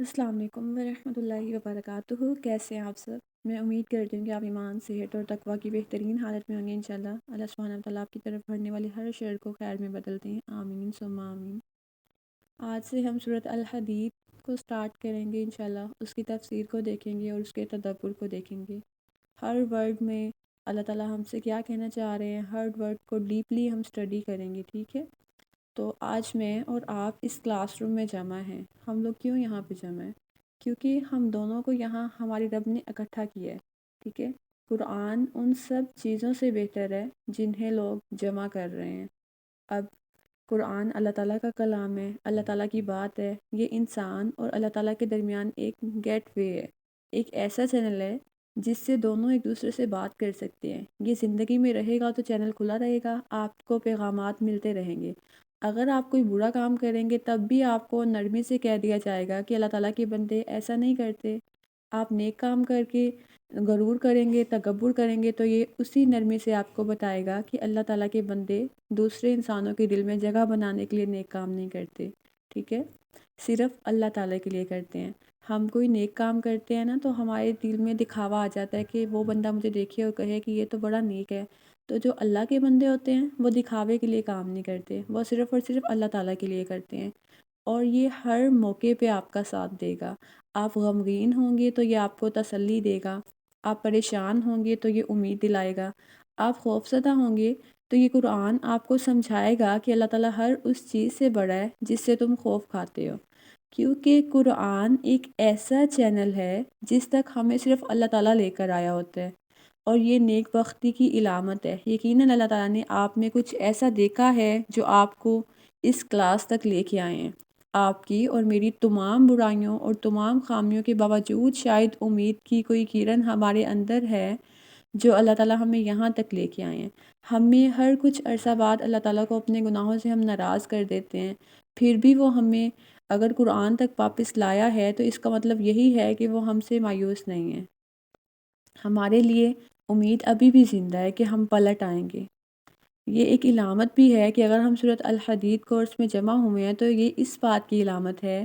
السلام علیکم ورحمۃ اللہ وبرکاتہ۔ کیسے ہیں آپ سب؟ میں امید کرتی ہوں کہ آپ ایمان، صحت اور تقوی کی بہترین حالت میں ہوں گے انشاءاللہ۔ اللہ سبحانہ و تعالیٰ آپ کی طرف بڑھنے والے ہر شر کو خیر میں بدلتے ہیں، آمین ثم آمین۔ آج سے ہم سورۃ الحدید کو سٹارٹ کریں گے انشاءاللہ، اس کی تفسیر کو دیکھیں گے اور اس کے تدبر کو دیکھیں گے۔ ہر ورڈ میں اللہ تعالیٰ ہم سے کیا کہنا چاہ رہے ہیں، ہر ورڈ کو ڈیپلی ہم اسٹڈی کریں گے، ٹھیک ہے؟ تو آج میں اور آپ اس کلاس روم میں جمع ہیں۔ ہم لوگ کیوں یہاں پہ جمع ہیں؟ کیونکہ ہم دونوں کو یہاں ہمارے رب نے اکٹھا کیا ہے، ٹھیک ہے؟ قرآن ان سب چیزوں سے بہتر ہے جنہیں لوگ جمع کر رہے ہیں۔ اب قرآن اللہ تعالیٰ کا کلام ہے، اللہ تعالیٰ کی بات ہے۔ یہ انسان اور اللہ تعالیٰ کے درمیان ایک گیٹ وے ہے، ایک ایسا چینل ہے جس سے دونوں ایک دوسرے سے بات کر سکتے ہیں۔ یہ زندگی میں رہے گا تو چینل کھلا رہے گا، آپ کو پیغامات ملتے رہیں گے۔ اگر آپ کوئی برا کام کریں گے تب بھی آپ کو نرمی سے کہہ دیا جائے گا کہ اللہ تعالیٰ کے بندے ایسا نہیں کرتے۔ آپ نیک کام کر کے غرور کریں گے، تکبر کریں گے تو یہ اسی نرمی سے آپ کو بتائے گا کہ اللہ تعالیٰ کے بندے دوسرے انسانوں کے دل میں جگہ بنانے کے لیے نیک کام نہیں کرتے، ٹھیک ہے؟ صرف اللہ تعالیٰ کے لیے کرتے ہیں۔ ہم کوئی نیک کام کرتے ہیں نا تو ہمارے دل میں دکھاوا آ جاتا ہے کہ وہ بندہ مجھے دیکھے اور کہے کہ یہ تو بڑا نیک ہے۔ تو جو اللہ کے بندے ہوتے ہیں وہ دکھاوے کے لیے کام نہیں کرتے، وہ صرف اور صرف اللہ تعالیٰ کے لیے کرتے ہیں، اور یہ ہر موقع پہ آپ کا ساتھ دے گا۔ آپ غمگین ہوں گے تو یہ آپ کو تسلی دے گا، آپ پریشان ہوں گے تو یہ امید دلائے گا، آپ خوفزدہ ہوں گے تو یہ قرآن آپ کو سمجھائے گا کہ اللہ تعالیٰ ہر اس چیز سے بڑا ہے جس سے تم خوف کھاتے ہو۔ کیونکہ قرآن ایک ایسا چینل ہے جس تک ہمیں صرف اللہ تعالیٰ لے کر آیا ہوتا ہے، اور یہ نیک بختی کی علامت ہے۔ یقیناً اللہ تعالیٰ نے آپ میں کچھ ایسا دیکھا ہے جو آپ کو اس کلاس تک لے کے آئے ہیں۔ آپ کی اور میری تمام برائیوں اور تمام خامیوں کے باوجود شاید امید کی کوئی کرن ہمارے اندر ہے جو اللہ تعالیٰ ہمیں یہاں تک لے کے آئے ہیں۔ ہمیں ہر کچھ عرصہ بعد اللہ تعالیٰ کو اپنے گناہوں سے ہم ناراض کر دیتے ہیں، پھر بھی وہ ہمیں اگر قرآن تک واپس لایا ہے تو اس کا مطلب یہی ہے کہ وہ ہم سے مایوس نہیں ہے۔ ہمارے لیے امید ابھی بھی زندہ ہے کہ ہم پلٹ آئیں گے۔ یہ ایک علامت بھی ہے کہ اگر ہم سورۃ الحدید کورس میں جمع ہوئے ہیں تو یہ اس بات کی علامت ہے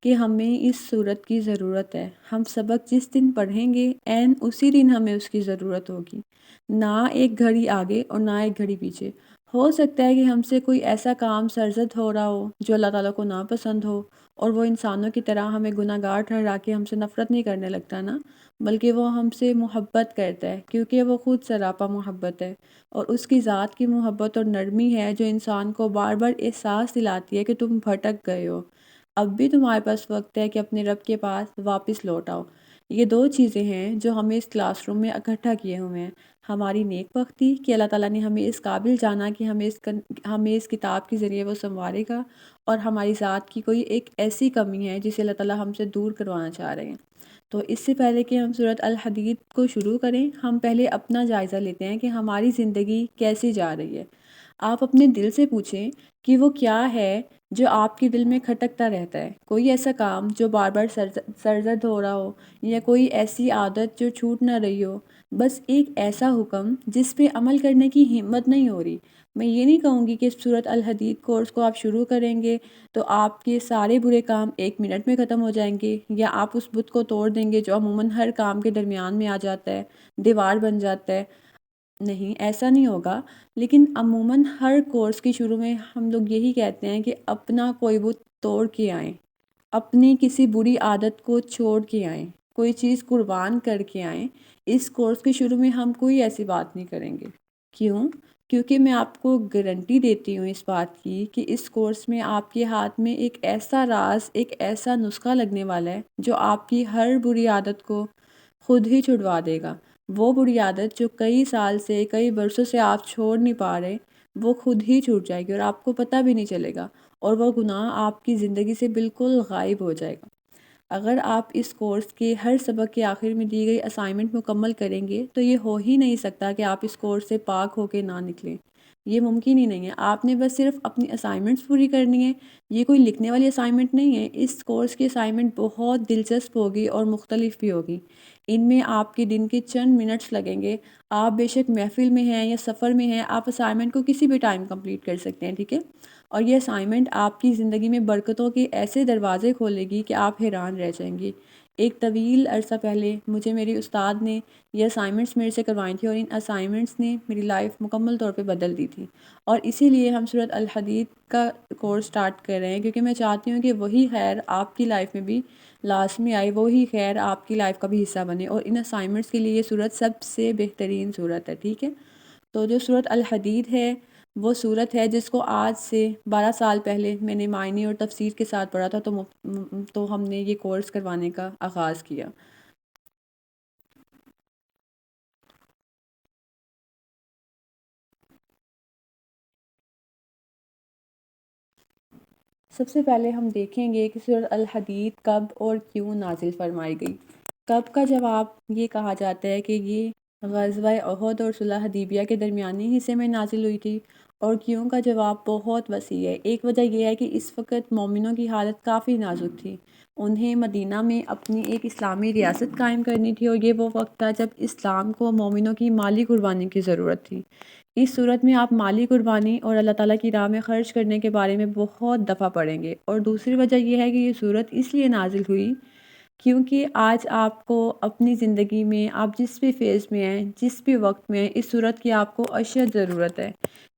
کہ ہمیں اس سورت کی ضرورت ہے۔ ہم سبق جس دن پڑھیں گے عین اسی دن ہمیں اس کی ضرورت ہوگی، نہ ایک گھڑی آگے اور نہ ایک گھڑی پیچھے۔ ہو سکتا ہے کہ ہم سے کوئی ایسا کام سرزد ہو رہا ہو جو اللہ تعالیٰ کو ناپسند ہو، اور وہ انسانوں کی طرح ہمیں گناہ گار ٹھہرا کے ہم سے نفرت نہیں کرنے لگتا نا، بلکہ وہ ہم سے محبت کرتا ہے، کیونکہ وہ خود سراپا محبت ہے، اور اس کی ذات کی محبت اور نرمی ہے جو انسان کو بار بار احساس دلاتی ہے کہ تم بھٹک گئے ہو، اب بھی تمہارے پاس وقت ہے کہ اپنے رب کے پاس واپس لوٹ آؤ۔ یہ دو چیزیں ہیں جو ہمیں اس کلاس روم میں اکٹھا کیے ہوئے ہیں۔ ہماری نیک بختی کہ اللہ تعالیٰ نے ہمیں اس قابل جانا کہ ہمیں اس کتاب کے ذریعے وہ سنوارے گا، اور ہماری ذات کی کوئی ایک ایسی کمی ہے جسے اللہ تعالیٰ ہم سے دور کروانا چاہ رہے ہیں۔ تو اس سے پہلے کہ ہم سورۃ الحدید کو شروع کریں، ہم پہلے اپنا جائزہ لیتے ہیں کہ ہماری زندگی کیسی جا رہی ہے۔ آپ اپنے دل سے پوچھیں کہ وہ کیا ہے جو آپ کے دل میں کھٹکتا رہتا ہے، کوئی ایسا کام جو بار بار سرزد ہو رہا ہو، یا کوئی ایسی عادت جو چھوٹ نہ رہی ہو، بس ایک ایسا حکم جس پہ عمل کرنے کی ہمت نہیں ہو رہی۔ میں یہ نہیں کہوں گی کہ سورۃ الحدید کورس کو آپ شروع کریں گے تو آپ کے سارے برے کام 1 منٹ میں ختم ہو جائیں گے، یا آپ اس بت کو توڑ دیں گے جو عموماً ہر کام کے درمیان میں آ جاتا ہے، دیوار بن جاتا ہے۔ نہیں، ایسا نہیں ہوگا، لیکن عموماً ہر کورس کے شروع میں ہم لوگ یہی کہتے ہیں کہ اپنا کوئی بت توڑ کے آئیں، اپنی کسی بری عادت کو چھوڑ کے آئیں، کوئی چیز قربان کر کے آئیں۔ اس کورس کے شروع میں ہم کوئی ایسی بات نہیں کریں گے۔ کیوں؟ کیونکہ میں آپ کو گارنٹی دیتی ہوں اس بات کی کہ اس کورس میں آپ کے ہاتھ میں ایک ایسا راز، ایک ایسا نسخہ لگنے والا ہے جو آپ کی ہر بری عادت کو خود ہی چھڑوا دے گا۔ وہ بری عادت جو کئی سال سے، کئی برسوں سے آپ چھوڑ نہیں پا رہے، وہ خود ہی چھوٹ جائے گی اور آپ کو پتہ بھی نہیں چلے گا، اور وہ گناہ آپ کی زندگی سے بالکل غائب ہو جائے گا۔ اگر آپ اس کورس کے ہر سبق کے آخر میں دی گئی اسائنمنٹ مکمل کریں گے تو یہ ہو ہی نہیں سکتا کہ آپ اس کورس سے پاک ہو کے نہ نکلیں، یہ ممکن ہی نہیں ہے۔ آپ نے بس صرف اپنی اسائنمنٹس پوری کرنی ہے، یہ کوئی لکھنے والی اسائنمنٹ نہیں ہے۔ اس کورس کی اسائنمنٹ بہت دلچسپ ہوگی اور مختلف بھی ہوگی، ان میں آپ کے دن کے چند منٹس لگیں گے۔ آپ بے شک محفل میں ہیں یا سفر میں ہیں، آپ اسائنمنٹ کو کسی بھی ٹائم کمپلیٹ کر سکتے ہیں، ٹھیک ہے؟ اور یہ اسائنمنٹ آپ کی زندگی میں برکتوں کے ایسے دروازے کھولے گی کہ آپ حیران رہ جائیں گے۔ ایک طویل عرصہ پہلے مجھے میری استاد نے یہ اسائنمنٹس میرے سے کروائیں تھی، اور ان اسائنمنٹس نے میری لائف مکمل طور پہ بدل دی تھی۔ اور اسی لیے ہم سورۃ الحدید کا کورس سٹارٹ کر رہے ہیں، کیونکہ میں چاہتی ہوں کہ وہی خیر آپ کی لائف میں بھی لازمی آئے، وہی خیر آپ کی لائف کا بھی حصہ بنے، اور ان اسائنمنٹس کے لیے یہ سورت سب سے بہترین سورت ہے، ٹھیک ہے؟ تو جو سورۃ الحدید ہے وہ سورت ہے جس کو آج سے 12 سال پہلے میں نے معنی اور تفسیر کے ساتھ پڑھا تھا، تو ہم نے یہ کورس کروانے کا آغاز کیا۔ سب سے پہلے ہم دیکھیں گے کہ سورۃ الحدید کب اور کیوں نازل فرمائی گئی۔ کب کا جواب یہ کہا جاتا ہے کہ یہ غزوہ احد اور صلح حدیبیہ کے درمیانی حصے میں نازل ہوئی تھی، اور کیوں کا جواب بہت وسیع ہے۔ ایک وجہ یہ ہے کہ اس وقت مومنوں کی حالت کافی نازک تھی، انہیں مدینہ میں اپنی ایک اسلامی ریاست قائم کرنی تھی، اور یہ وہ وقت تھا جب اسلام کو مومنوں کی مالی قربانی کی ضرورت تھی۔ اس صورت میں آپ مالی قربانی اور اللہ تعالیٰ کی راہ میں خرچ کرنے کے بارے میں بہت دفعہ پڑھیں گے۔ اور دوسری وجہ یہ ہے کہ یہ صورت اس لیے نازل ہوئی کیونکہ آج آپ کو اپنی زندگی میں آپ جس بھی فیز میں ہیں، جس بھی وقت میں ہیں، اس صورت کی آپ کو اشد ضرورت ہے۔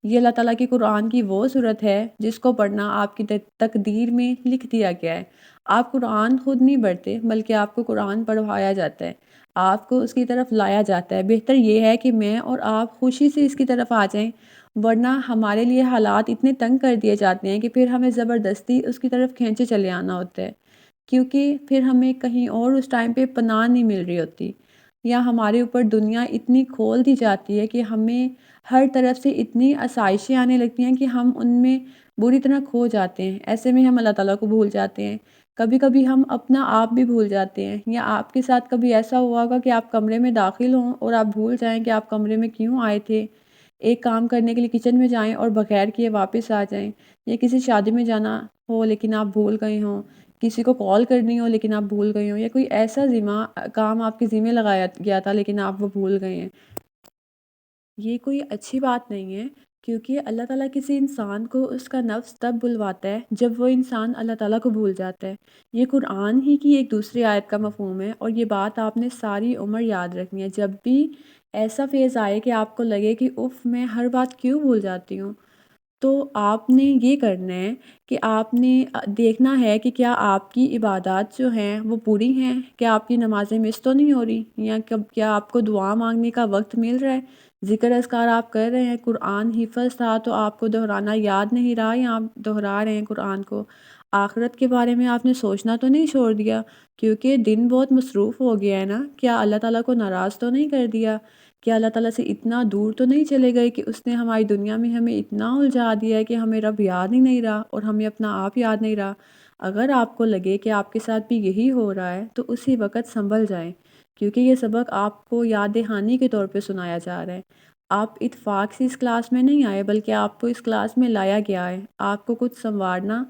یہ اللہ تعالیٰ کی قرآن کی وہ صورت ہے جس کو پڑھنا آپ کی تقدیر میں لکھ دیا گیا ہے۔ آپ قرآن خود نہیں پڑھتے، بلکہ آپ کو قرآن پڑھوایا جاتا ہے، آپ کو اس کی طرف لایا جاتا ہے۔ بہتر یہ ہے کہ میں اور آپ خوشی سے اس کی طرف آ جائیں، ورنہ ہمارے لیے حالات اتنے تنگ کر دیے جاتے ہیں کہ پھر ہمیں زبردستی اس کی طرف کھینچے چلے آنا ہوتا ہے، کیونکہ پھر ہمیں کہیں اور اس ٹائم پہ پناہ نہیں مل رہی ہوتی، یا ہمارے اوپر دنیا اتنی کھول دی جاتی ہے کہ ہمیں ہر طرف سے اتنی آسائشیں آنے لگتی ہیں کہ ہم ان میں بری طرح کھو جاتے ہیں۔ ایسے میں ہم اللہ تعالیٰ کو بھول جاتے ہیں، کبھی کبھی ہم اپنا آپ بھی بھول جاتے ہیں۔ یا آپ کے ساتھ کبھی ایسا ہوا ہوگا کہ آپ کمرے میں داخل ہوں اور آپ بھول جائیں کہ آپ کمرے میں کیوں آئے تھے، ایک کام کرنے کے لیے کچن میں جائیں اور بغیر کیے واپس آ جائیں، یا کسی شادی میں جانا ہو لیکن آپ بھول گئے ہوں، کسی کو کال کرنی ہو لیکن آپ بھول گئے ہوں، یا کوئی ایسا کام آپ کے ذمہ لگایا گیا تھا لیکن آپ وہ بھول گئے ہیں۔ یہ کوئی اچھی بات نہیں ہے، کیونکہ اللہ تعالیٰ کسی انسان کو اس کا نفس تب بلواتا ہے جب وہ انسان اللہ تعالیٰ کو بھول جاتا ہے۔ یہ قرآن ہی کی ایک دوسری آیت کا مفہوم ہے، اور یہ بات آپ نے ساری عمر یاد رکھنی ہے۔ جب بھی ایسا فیز آئے کہ آپ کو لگے کہ اف میں ہر بات کیوں بھول جاتی ہوں، تو آپ نے یہ کرنا ہے کہ آپ نے دیکھنا ہے کہ کیا آپ کی عبادات جو ہیں وہ پوری ہیں، کیا آپ کی نمازیں مس تو نہیں ہو رہی، یا کیا آپ کو دعا مانگنے کا وقت مل رہا ہے، ذکر اذکار آپ کر رہے ہیں، قرآن حفظ تھا تو آپ کو دہرانا یاد نہیں رہا، یا آپ دہرا رہے ہیں قرآن کو، آخرت کے بارے میں آپ نے سوچنا تو نہیں چھوڑ دیا، کیونکہ دن بہت مصروف ہو گیا ہے نا، کیا اللہ تعالیٰ کو ناراض تو نہیں کر دیا، کیا اللہ تعالیٰ سے اتنا دور تو نہیں چلے گئے کہ اس نے ہماری دنیا میں ہمیں اتنا الجھا دیا ہے کہ ہمیں رب یاد ہی نہیں رہا اور ہمیں اپنا آپ یاد نہیں رہا۔ اگر آپ کو لگے کہ آپ کے ساتھ بھی یہی ہو رہا ہے تو اسی وقت سنبھل جائیں، کیونکہ یہ سبق آپ کو یاد دہانی کے طور پہ سنایا جا رہا ہے۔ آپ اتفاق سے اس کلاس میں نہیں آئے، بلکہ آپ کو اس کلاس میں لایا گیا ہے، آپ کو کچھ سنوارنا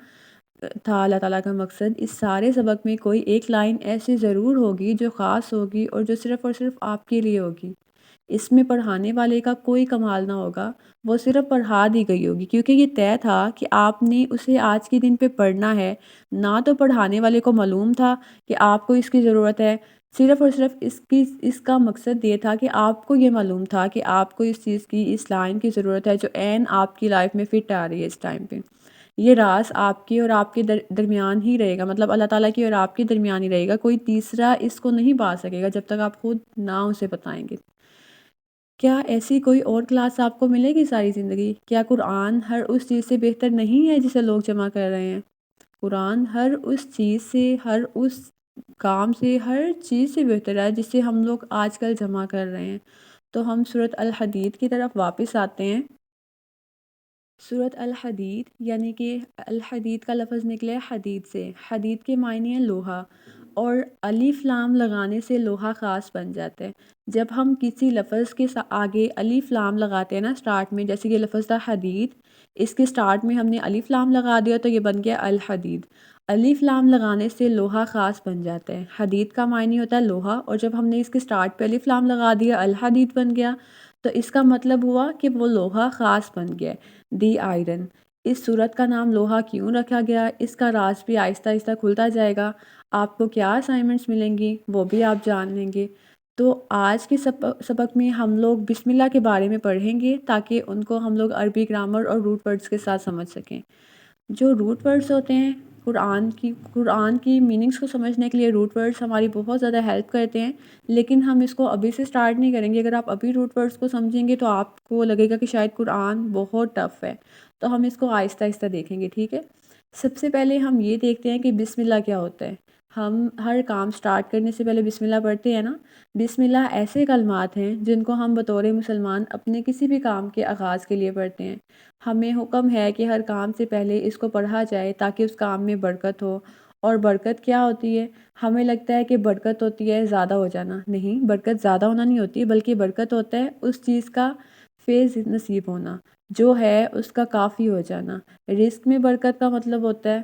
تھا اللہ تعالیٰ کا مقصد۔ اس سارے سبق میں کوئی ایک لائن ایسی ضرور ہوگی جو خاص ہوگی اور جو صرف اور صرف آپ کے لیے ہوگی۔ اس میں پڑھانے والے کا کوئی کمال نہ ہوگا، وہ صرف پڑھا دی گئی ہوگی، کیونکہ یہ طے تھا کہ آپ نے اسے آج کے دن پہ پڑھنا ہے۔ نہ تو پڑھانے والے کو معلوم تھا کہ آپ کو اس کی ضرورت ہے، صرف اور صرف اس کا مقصد یہ تھا کہ آپ کو یہ معلوم تھا کہ آپ کو اس چیز کی، اس لائن کی ضرورت ہے جو عین آپ کی لائف میں فٹ آ رہی ہے اس ٹائم پہ۔ یہ راز آپ کے اور آپ کے درمیان ہی رہے گا، مطلب اللہ تعالیٰ کی اور آپ کے درمیان ہی رہے گا، کوئی تیسرا اس کو نہیں پا سکے گا جب تک آپ خود نہ اسے بتائیں گے۔ کیا ایسی کوئی اور کلاس آپ کو ملے گی ساری زندگی؟ کیا قرآن ہر اس چیز سے بہتر نہیں ہے جسے لوگ جمع کر رہے ہیں؟ قرآن ہر اس چیز سے، ہر اس کام سے، ہر چیز سے بہتر ہے جسے ہم لوگ آج کل جمع کر رہے ہیں۔ تو ہم سورۃ الحدید کی طرف واپس آتے ہیں۔ سورۃ الحدید یعنی کہ الحدید کا لفظ نکلے حدید سے، حدید کے معنی ہے لوہا، اور الف لام لگانے سے لوہا خاص بن جاتا ہے۔ جب ہم کسی لفظ کے آگے الف لام لگاتے ہیں نا سٹارٹ میں، جیسے یہ لفظ تھا حدید، اس کے سٹارٹ میں ہم نے الف لام لگا دیا تو یہ بن گیا الحدید۔ الف لام لگانے سے لوہا خاص بن جاتا ہے۔ حدید کا معنی ہوتا ہے لوہا، اور جب ہم نے اس کے سٹارٹ پہ الف لام لگا دیا الحدید بن گیا، تو اس کا مطلب ہوا کہ وہ لوہا خاص بن گیا، دی آئرن۔ اس صورت کا نام لوہا کیوں رکھا گیا، اس کا راز بھی آہستہ آہستہ کھلتا جائے گا۔ آپ کو کیا اسائنمنٹس ملیں گی وہ بھی آپ جان لیں گے۔ تو آج کے سبق میں ہم لوگ بسم اللہ کے بارے میں پڑھیں گے تاکہ ان کو ہم لوگ عربی گرامر اور روٹ ورڈز کے ساتھ سمجھ سکیں۔ جو روٹ ورڈز ہوتے ہیں قرآن کی میننگز کو سمجھنے کے لیے روٹ ورڈز ہماری بہت زیادہ ہیلپ کرتے ہیں، لیکن ہم اس کو ابھی سے سٹارٹ نہیں کریں گے۔ اگر آپ ابھی روٹ ورڈز کو سمجھیں گے تو آپ کو لگے گا کہ شاید قرآن بہت ٹف ہے، تو ہم اس کو آہستہ آہستہ دیکھیں گے، ٹھیک ہے؟ سب سے پہلے ہم یہ دیکھتے ہیں کہ بسم اللہ کیا ہوتا ہے۔ ہم ہر کام سٹارٹ کرنے سے پہلے بسم اللہ پڑھتے ہیں نا۔ بسم اللہ ایسے کلمات ہیں جن کو ہم بطور مسلمان اپنے کسی بھی کام کے آغاز کے لیے پڑھتے ہیں۔ ہمیں حکم ہے کہ ہر کام سے پہلے اس کو پڑھا جائے تاکہ اس کام میں برکت ہو۔ اور برکت کیا ہوتی ہے؟ ہمیں لگتا ہے کہ برکت ہوتی ہے زیادہ ہو جانا، نہیں، برکت زیادہ ہونا نہیں ہوتی، بلکہ برکت ہوتا ہے اس چیز کا فیض نصیب ہونا، جو ہے اس کا کافی ہو جانا۔ رزق میں برکت کا مطلب ہوتا ہے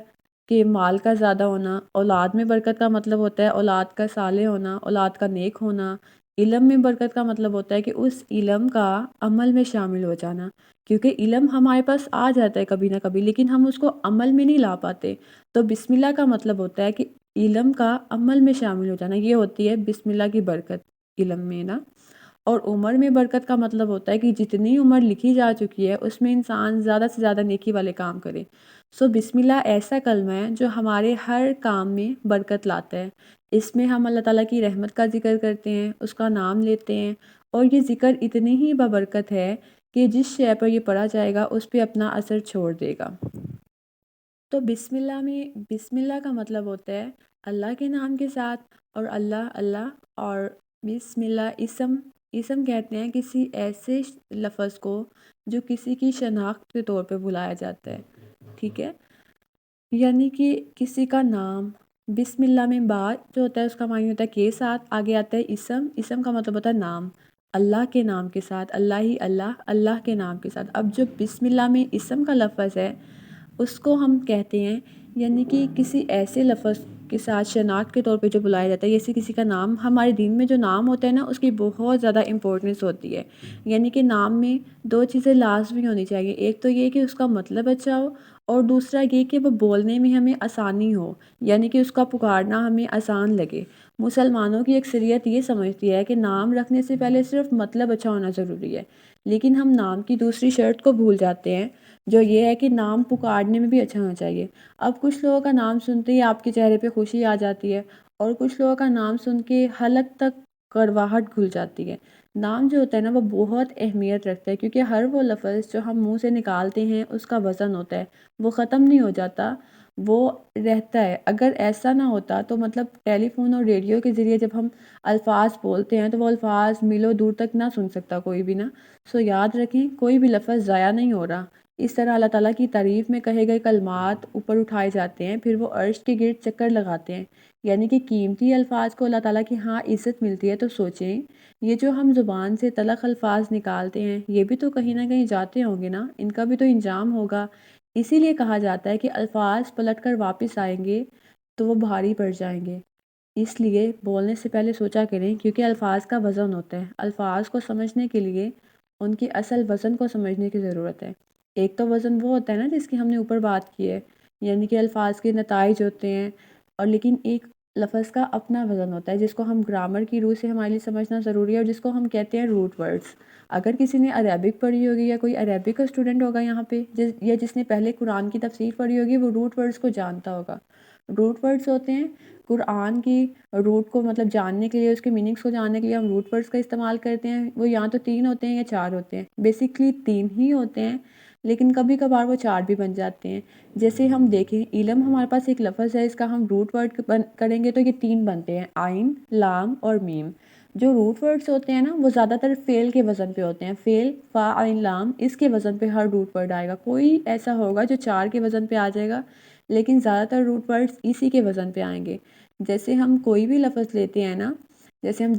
کہ مال کا زیادہ ہونا، اولاد میں برکت کا مطلب ہوتا ہے اولاد کا صالح ہونا، اولاد کا نیک ہونا۔ علم میں برکت کا مطلب ہوتا ہے کہ اس علم کا عمل میں شامل ہو جانا، کیونکہ علم ہمارے پاس آ جاتا ہے کبھی نہ کبھی، لیکن ہم اس کو عمل میں نہیں لا پاتے۔ تو بسم اللہ کا مطلب ہوتا ہے کہ علم کا عمل میں شامل ہو جانا، یہ ہوتی ہے بسم اللہ کی برکت علم میں نا۔ اور عمر میں برکت کا مطلب ہوتا ہے کہ جتنی عمر لکھی جا چکی ہے اس میں انسان زیادہ سے زیادہ نیکی والے کام کرے۔ بسم اللہ ایسا کلمہ ہے جو ہمارے ہر کام میں برکت لاتا ہے۔ اس میں ہم اللہ تعالیٰ کی رحمت کا ذکر کرتے ہیں، اس کا نام لیتے ہیں، اور یہ ذکر اتنی ہی بابرکت ہے کہ جس شے پر یہ پڑھا جائے گا اس پہ اپنا اثر چھوڑ دے گا۔ تو بسم اللہ میں بسم اللہ کا مطلب ہوتا ہے اللہ کے نام کے ساتھ، اور اللہ اللہ، اور بسم اللہ اسم کہتے ہیں کسی ایسے لفظ کو جو کسی کی شناخت کے طور پہ بلایا جاتا ہے، ٹھیک ہے؟ یعنی کہ کسی کا نام، بسم اللہ میں بات جو ہوتا ہے اس کا معنی ہوتا ہے کے ساتھ، آگے آتا ہے اسم کا مطلب ہوتا ہے نام، اللہ کے نام کے ساتھ، اللہ ہی اللہ، اللہ کے نام کے ساتھ۔ اب جو بسم اللہ میں اسم کا لفظ ہے اس کو ہم کہتے ہیں، یعنی کہ کسی ایسے لفظ کے ساتھ شناخت کے طور پہ جو بلایا جاتا ہے، جیسے کسی کا نام، ہمارے دین میں جو نام ہوتا ہے نا اس کی بہت زیادہ امپورٹنس ہوتی ہے۔ یعنی کہ نام میں دو چیزیں لازمی ہونی چاہیے، ایک تو یہ کہ اس کا مطلب اچھا ہو، اور دوسرا یہ کہ وہ بولنے میں ہمیں آسانی ہو، یعنی کہ اس کا پکارنا ہمیں آسان لگے۔ مسلمانوں کی اکثریت یہ سمجھتی ہے کہ نام رکھنے سے پہلے صرف مطلب اچھا ہونا ضروری ہے، لیکن ہم نام کی دوسری شرط کو بھول جاتے ہیں، جو یہ ہے کہ نام پکارنے میں بھی اچھا ہونا چاہیے۔ اب کچھ لوگوں کا نام سنتے ہی آپ کے چہرے پہ خوشی آ جاتی ہے، اور کچھ لوگوں کا نام سن کے حلق تک کرواہٹ گھل جاتی ہے۔ نام جو ہوتا ہے نا وہ بہت اہمیت رکھتا ہے، کیونکہ ہر وہ لفظ جو ہم منہ سے نکالتے ہیں اس کا وزن ہوتا ہے، وہ ختم نہیں ہو جاتا، وہ رہتا ہے۔ اگر ایسا نہ ہوتا تو مطلب ٹیلی فون اور ریڈیو کے ذریعے جب ہم الفاظ بولتے ہیں تو وہ الفاظ میلوں دور تک نہ سن سکتا کوئی بھی نا۔ یاد رکھیں کوئی بھی لفظ ضائع نہیں ہو رہا۔ اس طرح اللہ تعالیٰ کی تعریف میں کہے گئے کلمات اوپر اٹھائے جاتے ہیں، پھر وہ عرش کے گرد چکر لگاتے ہیں، یعنی کہ قیمتی الفاظ کو اللہ تعالیٰ کی ہاں عزت ملتی ہے۔ تو سوچیں یہ جو ہم زبان سے تلخ الفاظ نکالتے ہیں یہ بھی تو کہیں نہ کہیں جاتے ہوں گے نا، ان کا بھی تو انجام ہوگا۔ اسی لیے کہا جاتا ہے کہ الفاظ پلٹ کر واپس آئیں گے تو وہ بھاری پڑ جائیں گے، اس لیے بولنے سے پہلے سوچا کریں، کیونکہ الفاظ کا وزن ہوتا ہے۔ الفاظ کو سمجھنے کے لیے ان کی اصل وزن کو سمجھنے کی ضرورت ہے۔ ایک تو وزن وہ ہوتا ہے نا جس کی ہم نے اوپر بات کی ہے، یعنی کہ الفاظ کے نتائج ہوتے ہیں، اور لیکن ایک لفظ کا اپنا وزن ہوتا ہے جس کو ہم گرامر کی روح سے ہمارے لیے سمجھنا ضروری ہے، اور جس کو ہم کہتے ہیں روٹ ورڈز۔ اگر کسی نے عربک پڑھی ہوگی یا کوئی عربک کا اسٹوڈنٹ ہوگا یہاں پہ، یا جس نے پہلے قرآن کی تفسیر پڑھی ہوگی، وہ روٹ ورڈز کو جانتا ہوگا۔ روٹ ورڈز ہوتے ہیں قرآن کی روٹ کو مطلب جاننے کے لیے، اس کے میننگز کو جاننے کے لیے ہم روٹ ورڈز کا استعمال کرتے ہیں۔ وہ یا تو 3 ہوتے ہیں یا 4 ہوتے ہیں، بیسکلی 3 ہی ہوتے ہیں، لیکن کبھی کبھار وہ 4 بھی بن جاتے ہیں۔ جیسے ہم دیکھیں علم ہمارے پاس ایک لفظ ہے، اس کا ہم روٹ ورڈ کریں گے تو یہ 3 بنتے ہیں، عین، لام اور میم۔ جو روٹ ورڈز ہوتے ہیں نا وہ زیادہ تر فعل کے وزن پہ ہوتے ہیں، فعل، فا عین لام، اس کے وزن پہ ہر روٹ ورڈ آئے گا۔ کوئی ایسا ہوگا جو 4 کے وزن پہ آ جائے گا، لیکن زیادہ تر روٹ ورڈز اسی کے وزن پہ آئیں گے۔ جیسے ہم کوئی بھی لفظ لیتے ہیں نا، جیسے ہم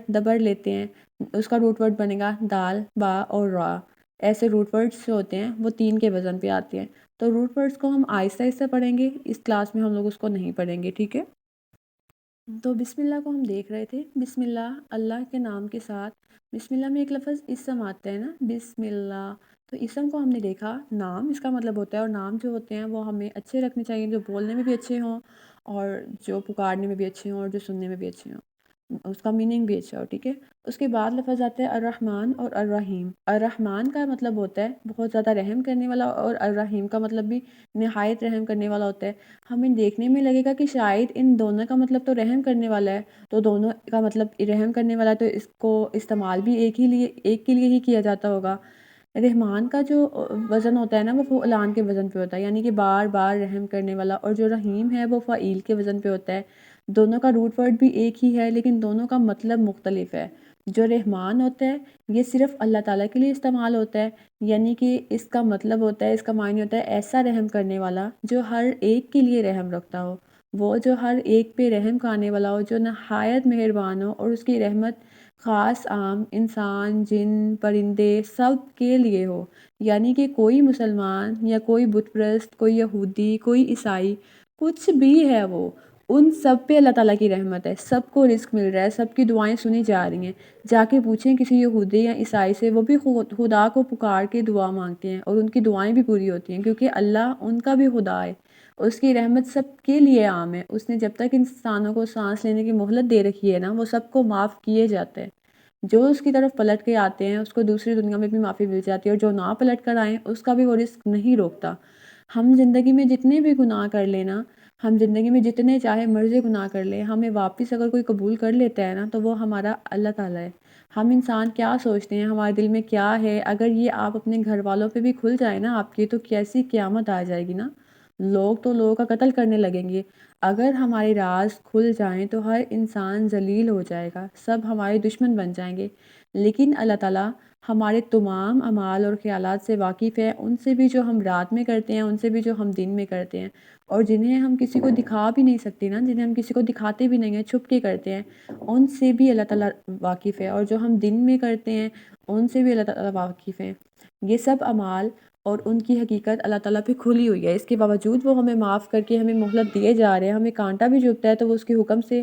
دبر لیتے ہیں، اس کا روٹ ورڈ بنے گا دال، با اور را۔ ایسے روٹ ورڈز جو ہوتے ہیں وہ 3 کے وزن پہ آتے ہیں۔ تو روٹ ورڈز کو ہم آہستہ آہستہ پڑھیں گے، اس کلاس میں ہم لوگ اس کو نہیں پڑھیں گے، ٹھیک ہے؟ تو بسم اللہ کو ہم دیکھ رہے تھے، بسم اللہ اللہ کے نام کے ساتھ۔ بسم اللہ میں ایک لفظ اسم آتا ہے نا، بسم اللہ، تو اسم کو ہم نے دیکھا نام اس کا مطلب ہوتا ہے، اور نام جو ہوتے ہیں وہ ہمیں اچھے رکھنے چاہیے، جو بولنے میں بھی اچھے ہوں اور جو پکارنے میں بھی اچھے ہوں اور جو سننے میں بھی اچھے ہوں، اس کا میننگ بھی اچھا ہو، ٹھیک ہے۔ اس کے بعد لفظ آتا ہے الرحمن اور الرحیم۔ الرحمن کا مطلب ہوتا ہے بہت زیادہ رحم کرنے والا، اور الرحیم کا مطلب بھی نہایت رحم کرنے والا ہوتا ہے۔ ہمیں دیکھنے میں لگے گا کہ شاید ان دونوں کا مطلب تو رحم کرنے والا ہے، تو دونوں کا مطلب رحم کرنے والا ہے، تو اس کو استعمال بھی ایک کے لیے ہی کیا جاتا ہوگا۔ رحمان کا جو وزن ہوتا ہے نا وہ فعلان کے وزن پہ ہوتا ہے، یعنی کہ بار بار رحم کرنے والا، اور جو رحیم ہے وہ فعیل کے وزن پہ ہوتا ہے۔ دونوں کا روٹ ورڈ بھی ایک ہی ہے لیکن دونوں کا مطلب مختلف ہے۔ جو رحمان ہوتا ہے یہ صرف اللہ تعالیٰ کے لیے استعمال ہوتا ہے، یعنی کہ اس کا مطلب ہوتا ہے، اس کا معنی ہوتا ہے ایسا رحم کرنے والا جو ہر ایک کے لیے رحم رکھتا ہو، وہ جو ہر ایک پہ رحم کھانے والا ہو، جو نہایت مہربان ہو، اور اس کی رحمت خاص عام انسان، جن، پرندے سب کے لیے ہو۔ یعنی کہ کوئی مسلمان یا کوئی بت پرست، کوئی یہودی، کوئی عیسائی، کچھ بھی ہے وہ، ان سب پہ اللہ تعالیٰ کی رحمت ہے، سب کو رزق مل رہا ہے، سب کی دعائیں سنی جا رہی ہیں۔ جا کے پوچھیں کسی یہودی یا عیسائی سے، وہ بھی خدا کو پکار کے دعا مانگتے ہیں اور ان کی دعائیں بھی پوری ہوتی ہیں، کیونکہ اللہ ان کا بھی خدا ہے، اس کی رحمت سب کے لیے عام ہے۔ اس نے جب تک انسانوں کو سانس لینے کی مہلت دے رکھی ہے نا، وہ سب کو معاف کیے جاتے ہیں۔ جو اس کی طرف پلٹ کے آتے ہیں اس کو دوسری دنیا میں بھی معافی مل جاتی ہے، اور جو نہ پلٹ کر آئیں اس کا بھی وہ رزق نہیں روکتا۔ ہم زندگی میں جتنے بھی گناہ کر لینا، ہم زندگی میں جتنے چاہے مرضی گناہ کر لیں، ہمیں واپس اگر کوئی قبول کر لیتا ہے نا تو وہ ہمارا اللہ تعالیٰ ہے۔ ہم انسان کیا سوچتے ہیں، ہمارے دل میں کیا ہے، اگر یہ آپ اپنے گھر والوں پہ بھی کھل جائے نا آپ کی، تو کیسی قیامت آ جائے گی نا۔ لوگ تو لوگوں کا قتل کرنے لگیں گے۔ اگر ہمارے راز کھل جائیں تو ہر انسان ذلیل ہو جائے گا، سب ہمارے دشمن بن جائیں گے۔ لیکن اللہ تعالیٰ ہمارے تمام اعمال اور خیالات سے واقف ہے، ان سے بھی جو ہم رات میں کرتے ہیں، ان سے بھی جو ہم دن میں کرتے ہیں، اور جنہیں ہم کسی کو دکھا بھی نہیں سکتے نا، جنہیں ہم کسی کو دکھاتے بھی نہیں ہیں، چھپ کے کرتے ہیں، ان سے بھی اللہ تعالیٰ واقف ہے، اور جو ہم دن میں کرتے ہیں ان سے بھی اللہ تعالیٰ واقف ہیں۔ یہ سب اعمال اور ان کی حقیقت اللہ تعالیٰ پہ کھلی ہوئی ہے، اس کے باوجود وہ ہمیں معاف کر کے ہمیں مہلت دیے جا رہے ہیں۔ ہمیں کانٹا بھی چبھتا ہے تو وہ اس کے حکم سے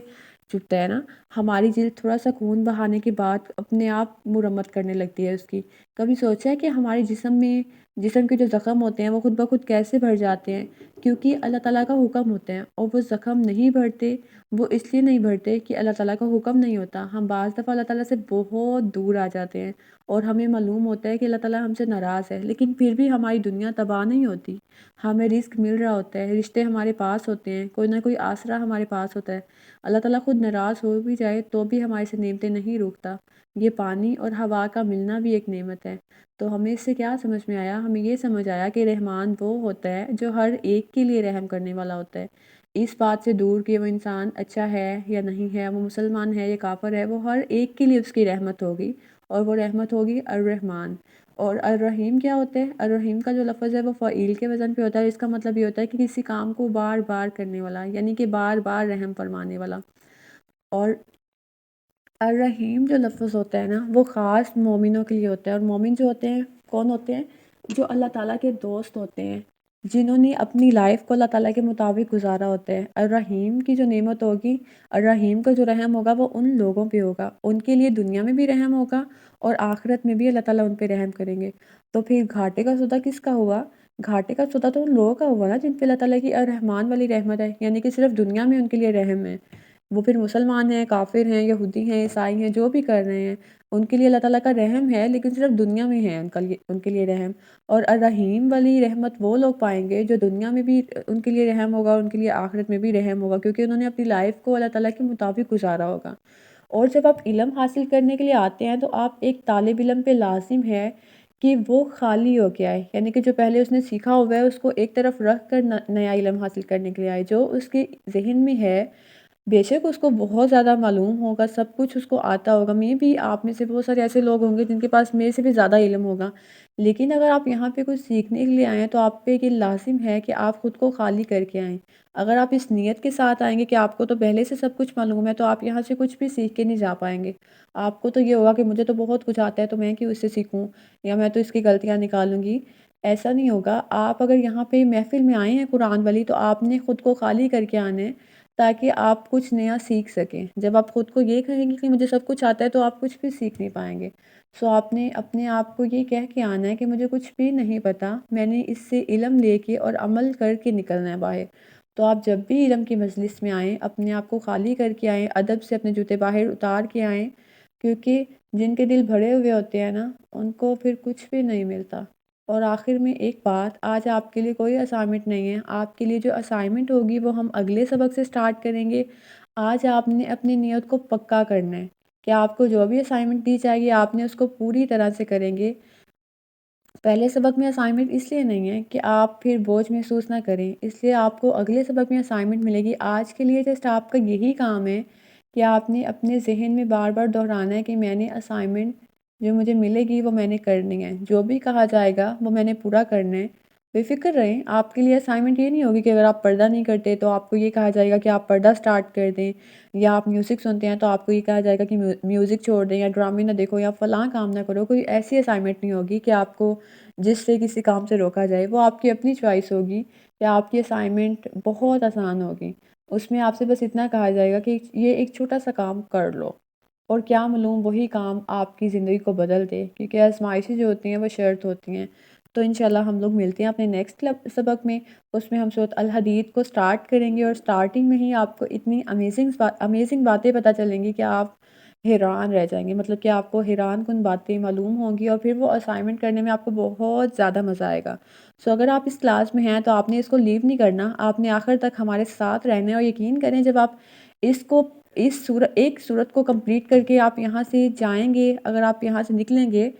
چبھتا ہے نا۔ ہماری جلد تھوڑا سا خون بہانے کے بعد اپنے آپ مرمت کرنے لگتی ہے اس کی۔ کبھی سوچا ہے کہ ہمارے جسم کے جو زخم ہوتے ہیں وہ خود بخود کیسے بھر جاتے ہیں؟ کیونکہ اللہ تعالیٰ کا حکم ہوتا ہے، اور وہ زخم نہیں بھرتے، وہ اس لیے نہیں بھرتے کہ اللہ تعالیٰ کا حکم نہیں ہوتا۔ ہم بعض دفعہ اللہ تعالیٰ سے بہت دور آ جاتے ہیں اور ہمیں معلوم ہوتا ہے کہ اللہ تعالیٰ ہم سے ناراض ہے، لیکن پھر بھی ہماری دنیا تباہ نہیں ہوتی، ہمیں رزق مل رہا ہوتا ہے، رشتے ہمارے پاس ہوتے ہیں، کوئی نہ کوئی آسرا ہمارے پاس ہوتا ہے۔ اللہ تعالیٰ خود ناراض ہو بھی جائے تو بھی ہمارے سے نعمتیں نہیں روکتا۔ یہ پانی اور ہوا کا ملنا بھی ایک نعمت ہے۔ تو ہمیں اس سے کیا سمجھ میں آیا؟ ہمیں یہ سمجھ آیا کہ رحمان وہ ہوتا ہے جو ہر ایک کے لیے رحم کرنے والا ہوتا ہے۔ اس بات سے دور کہ وہ انسان اچھا ہے یا نہیں ہے، وہ مسلمان ہے یا کافر ہے، وہ ہر ایک کے لیے اس کی رحمت ہوگی، اور وہ رحمت ہوگی الرحمن۔ اور الرحیم کیا ہوتا ہے؟ الرحیم کا جو لفظ ہے وہ فعیل کے وزن پہ ہوتا ہے، اس کا مطلب یہ ہوتا ہے کہ کسی کام کو بار بار کرنے والا، یعنی کہ بار بار رحم فرمانے والا۔ اور الرحیم جو لفظ ہوتا ہے نا وہ خاص مومنوں کے لیے ہوتا ہے، اور مومن جو ہوتے ہیں کون ہوتے ہیں؟ جو اللہ تعالیٰ کے دوست ہوتے ہیں، جنہوں نے اپنی لائف کو اللہ تعالیٰ کے مطابق گزارا ہوتا ہے۔ الرحیم کی جو نعمت ہوگی، الرحیم کا جو رحم ہوگا وہ ان لوگوں پہ ہوگا، ان کے لیے دنیا میں بھی رحم ہوگا اور آخرت میں بھی اللہ تعالیٰ ان پہ رحم کریں گے۔ تو پھر گھاٹے کا سودا کس کا ہوا؟ گھاٹے کا سودا تو ان لوگوں کا ہوا نا جن پہ اللہ تعالیٰ کی الرحمان والی رحمت ہے، یعنی کہ صرف دنیا میں ان کے لیے رحم ہے۔ وہ پھر مسلمان ہیں، کافر ہیں، یہودی ہیں، عیسائی ہیں، جو بھی کر رہے ہیں، ان کے لیے اللہ تعالیٰ کا رحم ہے، لیکن صرف دنیا میں ہے ان کے لیے رحم۔ اور الرحیم والی رحمت وہ لوگ پائیں گے جو دنیا میں بھی ان کے لیے رحم ہوگا، ان کے لیے آخرت میں بھی رحم ہوگا، کیونکہ انہوں نے اپنی لائف کو اللہ تعالیٰ کے مطابق گزارا ہوگا۔ اور جب آپ علم حاصل کرنے کے لیے آتے ہیں تو آپ ایک طالب علم پہ لازم ہے کہ وہ خالی ہو کے آئے، یعنی کہ جو پہلے اس نے سیکھا ہوا ہے اس کو ایک طرف رکھ کر نیا علم حاصل کرنے کے لیے آئے۔ جو اس کے ذہن میں ہے بے شک اس کو بہت زیادہ معلوم ہوگا، سب کچھ اس کو آتا ہوگا، میں بھی آپ میں سے بہت سارے ایسے لوگ ہوں گے جن کے پاس میرے سے بھی زیادہ علم ہوگا، لیکن اگر آپ یہاں پہ کچھ سیکھنے کے لیے آئیں تو آپ پہ یہ لازم ہے کہ آپ خود کو خالی کر کے آئیں۔ اگر آپ اس نیت کے ساتھ آئیں گے کہ آپ کو تو پہلے سے سب کچھ معلوم ہے تو آپ یہاں سے کچھ بھی سیکھ کے نہیں جا پائیں گے۔ آپ کو تو یہ ہوگا کہ مجھے تو بہت کچھ آتا ہے تو میں کیوں اس سے سیکھوں، یا میں تو اس کی غلطیاں نکالوں گی۔ ایسا نہیں ہوگا۔ آپ اگر یہاں پہ محفل میں آئے ہیں قرآن والی تو آپ نے خود کو خالی کر کے آنا ہے، تاکہ آپ کچھ نیا سیکھ سکیں۔ جب آپ خود کو یہ کہیں گے کہ مجھے سب کچھ آتا ہے تو آپ کچھ بھی سیکھ نہیں پائیں گے۔ سو آپ نے اپنے آپ کو یہ کہہ کے آنا ہے کہ مجھے کچھ بھی نہیں پتہ، میں نے اس سے علم لے کے اور عمل کر کے نکلنا ہے باہر۔ تو آپ جب بھی علم کی مجلس میں آئیں، اپنے آپ کو خالی کر کے آئیں، ادب سے اپنے جوتے باہر اتار کے آئیں، کیونکہ جن کے دل بھرے ہوئے ہوتے ہیں نا، ان کو پھر کچھ بھی نہیں ملتا۔ اور آخر میں ایک بات، آج آپ کے لیے کوئی اسائنمنٹ نہیں ہے، آپ کے لیے جو اسائنمنٹ ہوگی وہ ہم اگلے سبق سے سٹارٹ کریں گے۔ آج آپ نے اپنی نیت کو پکا کرنا ہے کہ آپ کو جو بھی اسائنمنٹ دی جائے گی آپ نے اس کو پوری طرح سے کریں گے۔ پہلے سبق میں اسائنمنٹ اس لیے نہیں ہے کہ آپ پھر بوجھ محسوس نہ کریں، اس لیے آپ کو اگلے سبق میں اسائنمنٹ ملے گی۔ آج کے لیے جسٹ آپ کا یہی کام ہے کہ آپ نے اپنے ذہن میں بار بار دہرانا ہے کہ میں نے اسائنمنٹ جو مجھے ملے گی وہ میں نے کرنی ہے، جو بھی کہا جائے گا وہ میں نے پورا کرنا ہے۔ بے فکر رہیں، آپ کے لیے اسائنمنٹ یہ نہیں ہوگی کہ اگر آپ پردہ نہیں کرتے تو آپ کو یہ کہا جائے گا کہ آپ پردہ سٹارٹ کر دیں، یا آپ میوزک سنتے ہیں تو آپ کو یہ کہا جائے گا کہ میوزک چھوڑ دیں، یا ڈرامے نہ دیکھو، یا فلاں کام نہ کرو۔ کوئی ایسی اسائنمنٹ نہیں ہوگی کہ آپ کو جس سے کسی کام سے روکا جائے، وہ آپ کی اپنی چوائس ہوگی کہ آپ کی اسائنمنٹ بہت آسان ہوگی۔ اس میں آپ سے بس اتنا کہا جائے گا کہ یہ ایک چھوٹا سا کام کر لو، اور کیا معلوم وہی کام آپ کی زندگی کو بدل دے، کیونکہ آزمائشیں جو ہوتی ہیں وہ شرط ہوتی ہیں۔ تو انشاءاللہ ہم لوگ ملتے ہیں اپنے نیکسٹ سبق میں، اس میں ہم سورۃ الحدید کو سٹارٹ کریں گے، اور سٹارٹنگ میں ہی آپ کو اتنی امیزنگ باتیں پتہ چلیں گی کہ آپ حیران رہ جائیں گے، مطلب کہ آپ کو حیران کن باتیں معلوم ہوں گی، اور پھر وہ اسائنمنٹ کرنے میں آپ کو بہت زیادہ مزہ آئے گا۔ سو اگر آپ اس کلاس میں ہیں تو آپ نے اس کو لیو نہیں کرنا، آپ نے آخر تک ہمارے ساتھ رہنا ہے، اور یقین کریں جب آپ اس کو ایک صورت کو کمپلیٹ کر کے آپ یہاں سے جائیں گے، اگر آپ یہاں سے نکلیں گے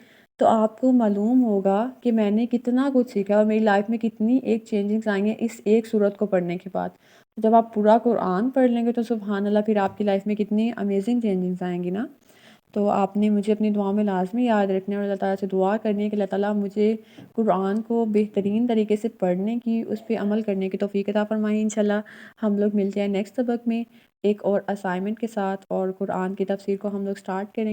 تو آپ کو معلوم ہوگا کہ میں نے کتنا کچھ سیکھا اور میری لائف میں کتنی ایک چینجنگز آئیں گے اس ایک صورت کو پڑھنے کے بعد۔ جب آپ پورا قرآن پڑھ لیں گے تو سبحان اللہ پھر آپ کی لائف میں کتنی امیزنگ چینجنگز آئیں گی نا۔ تو آپ نے مجھے اپنی دعا میں لازمی یاد رکھنا ہے، اور اللہ تعالیٰ سے دعا کرنی ہے کہ اللہ تعالیٰ مجھے قرآن کو بہترین طریقے سے پڑھنے کی، اس پہ عمل کرنے کی توفیق عطا فرمائے۔ انشاءاللہ ہم لوگ ملتے ہیں نیکسٹ سبق میں ایک اور اسائنمنٹ کے ساتھ، اور قرآن کی تفسیر کو ہم لوگ سٹارٹ کریں۔